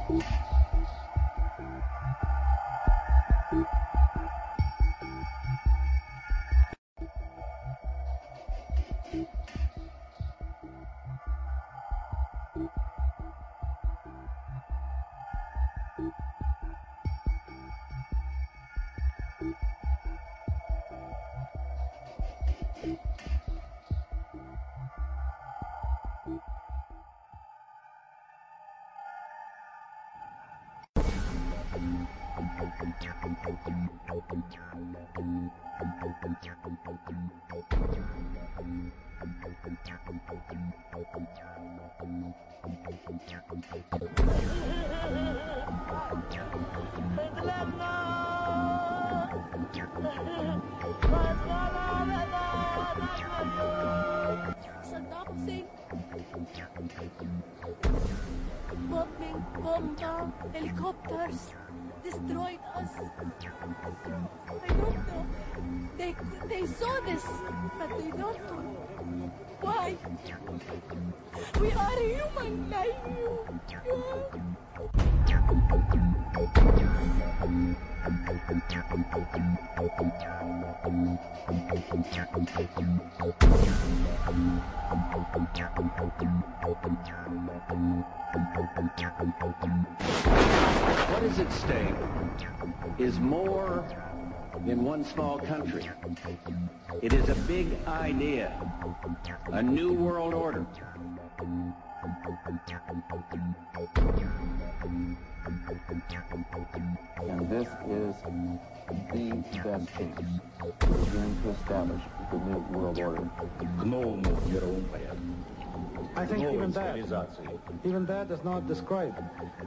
Saddam Hussein, bomb, helicopters destroyed us. I don't know. They saw this, but they don't know why. We are human like you. What is at stake is more in one small country. It is a big idea, a new world order. And this is the best chance to begin to establish the new world order. I think even that does not describe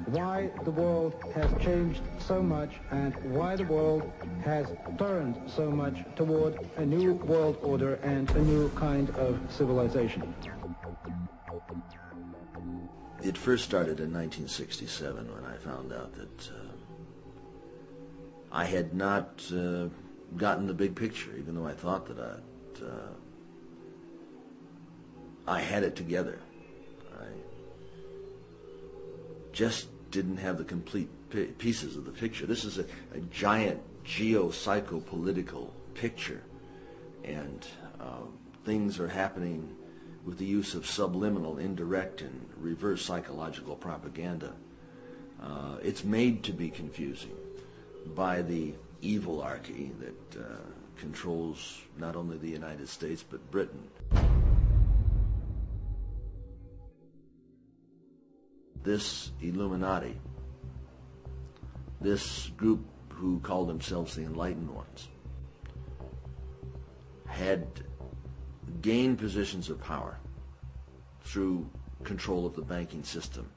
why the world has changed so much and why the world has turned so much toward a new world order and a new kind of civilization. It first started in 1967 when I found out that I had not gotten the big picture, even though I thought that I had it together. I just didn't have the complete pieces of the picture. This is a giant geo-psycho-political picture, and things are happening with the use of subliminal, indirect, and reverse psychological propaganda. It's made to be confusing by the evilarchy that controls not only the United States but Britain. This Illuminati, this group who called themselves the Enlightened Ones, had gained positions of power through control of the banking system.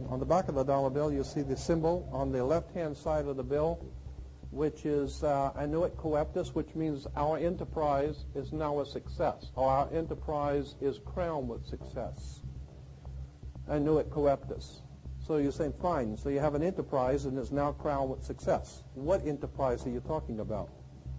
On the back of the dollar bill, you see the symbol on the left-hand side of the bill, which is annuit coeptus, which means our enterprise is now a success, or our enterprise is crowned with success. Annuit coeptus. So you're saying, fine, so you have an enterprise and it's now crowned with success. What enterprise are you talking about?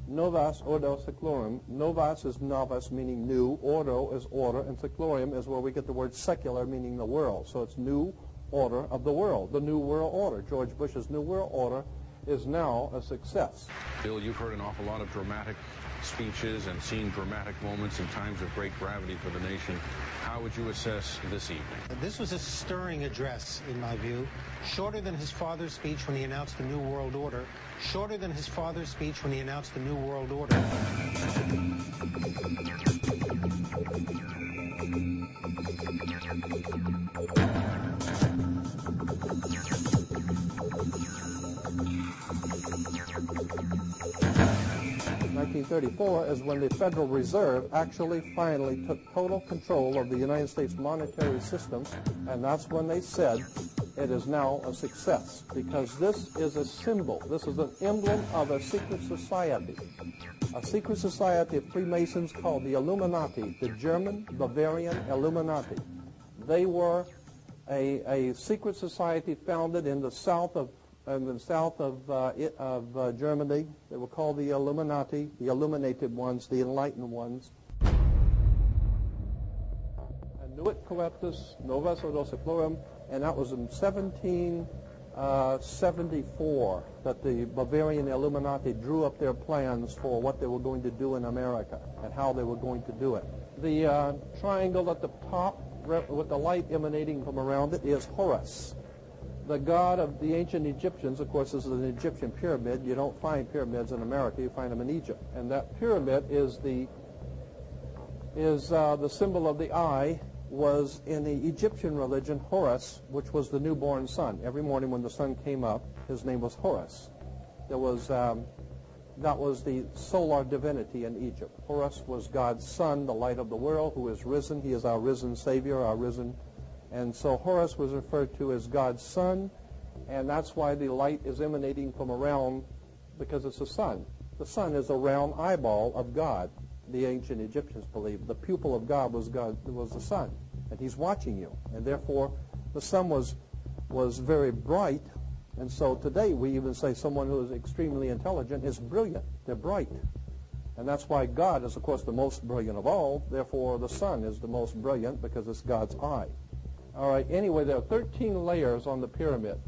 Novus ordo seclorum. Novus is novus, meaning new. Ordo is order, and seclorum is where we get the word secular, meaning the world. So it's new order of the world, the new world order. George Bush's new world order is now a success. Bill, you've heard an awful lot of dramatic speeches and seen dramatic moments in times of great gravity for the nation. How would you assess this evening? This was a stirring address, in my view, shorter than his father's speech when he announced the New World Order, shorter than his father's speech when he announced the New World Order. 1934 is when the Federal Reserve actually finally took total control of the United States monetary system, and that's when they said it is now a success, because this is a symbol, this is an emblem of a secret society of Freemasons called the Illuminati, the German Bavarian Illuminati. They were a secret society founded in the south of Germany. They were called the Illuminati, the illuminated ones, the enlightened ones. Nuit coeptis, nova sodo seclorum, and that was in 1774 that the Bavarian Illuminati drew up their plans for what they were going to do in America and how they were going to do it. The triangle at the top with the light emanating from around it is Horus, the god of the ancient Egyptians. Of course, this is an Egyptian pyramid. You don't find pyramids in America. You find them in Egypt. And that pyramid is the symbol of the eye, was in the Egyptian religion Horus, which was the newborn sun. Every morning when the sun came up, his name was Horus. That was the solar divinity in Egypt. Horus was God's son, the light of the world, who is risen. He is our risen Savior, our risen. And so Horus was referred to as God's son, and that's why the light is emanating from around, because it's the sun. The sun is a round eyeball of God. The ancient Egyptians believed the pupil of God was the sun, and he's watching you, and therefore the sun was very bright. And so today we even say someone who is extremely intelligent is brilliant. They're bright, and that's why God is, of course, the most brilliant of all. Therefore the sun is the most brilliant because it's God's eye. All right, anyway, there are 13 layers on the pyramid.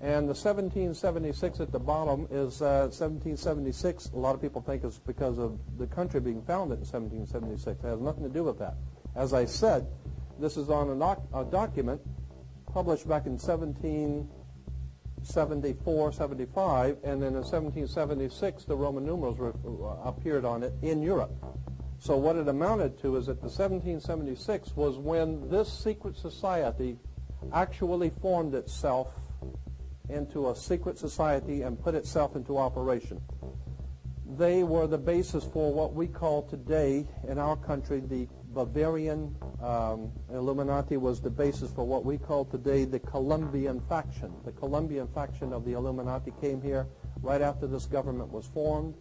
And the 1776 at the bottom is 1776. A lot of people think it's because of the country being founded in 1776. It has nothing to do with that. As I said, this is on a document published back in 1774, 75, and then in 1776 the Roman numerals appeared on it in Europe. So what it amounted to is that the 1776 was when this secret society actually formed itself into a secret society and put itself into operation. They were the basis for what we call today in our country the Bavarian Illuminati was the basis for what we call today the Colombian faction. The Colombian faction of the Illuminati came here right after this government was formed,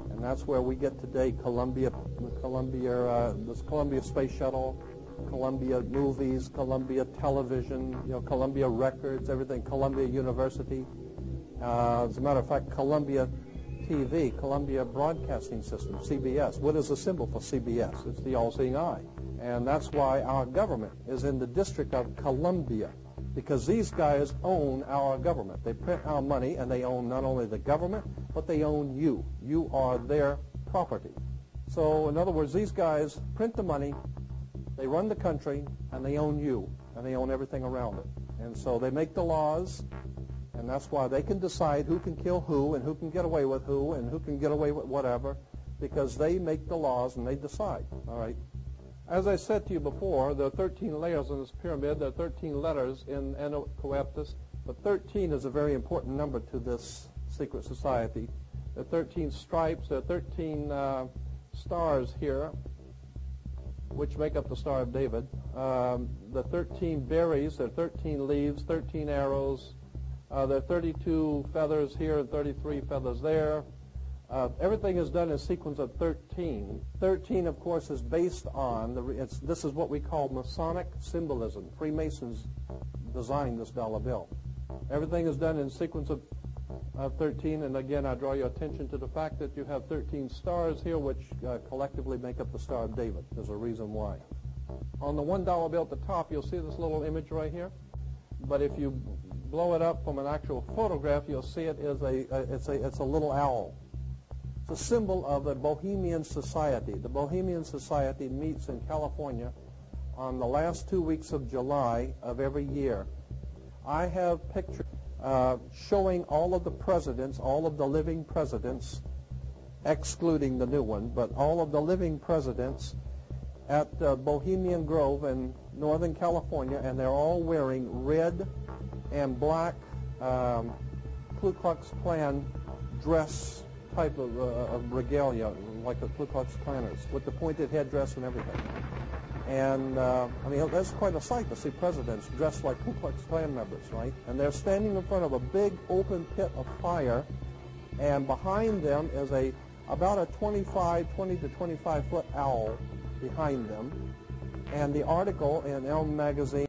and that's where we get today this Columbia Space Shuttle, Columbia Movies, Columbia Television, Columbia Records, everything, Columbia University. As a matter of fact, Columbia TV, Columbia Broadcasting System, CBS. What is the symbol for CBS? It's the all-seeing eye. And that's why our government is in the District of Columbia, because these guys own our government. They print our money, and they own not only the government, but they own you. You are their property. So, in other words, these guys print the money, they run the country, and they own you, and they own everything around it. And so they make the laws, and that's why they can decide who can kill who, and who can get away with who, and who can get away with whatever, because they make the laws and they decide. All right. As I said to you before, there are 13 layers in this pyramid. There are 13 letters in Nuit coeptis, but 13 is a very important number to this secret society. There are 13 stripes. There are 13 stars here, which make up the Star of David. The 13 berries, there are 13 leaves, 13 arrows. There are 32 feathers here and 33 feathers there. Everything is done in a sequence of 13. 13, of course, is based on, this is what we call Masonic symbolism. Freemasons designed this dollar bill. Everything is done in a sequence of 13, and again, I draw your attention to the fact that you have 13 stars here, which collectively make up the Star of David. There's a reason why. On the $1 bill at the top, you'll see this little image right here. But if you blow it up from an actual photograph, you'll see it is it's a little owl. It's a symbol of the Bohemian Society. The Bohemian Society meets in California on the last 2 weeks of July of every year. I have pictures showing all of the presidents, all of the living presidents, excluding the new one, but all of the living presidents at Bohemian Grove in Northern California, and they're all wearing red and black Ku Klux Klan dress type of regalia, like the Ku Klux Klanners, with the pointed headdress and everything. And, I mean, that's quite a sight to see presidents dressed like Ku Klux Klan members, right? And they're standing in front of a big open pit of fire, and behind them is about a 20 to 25 foot owl behind them. And the article in Elm magazine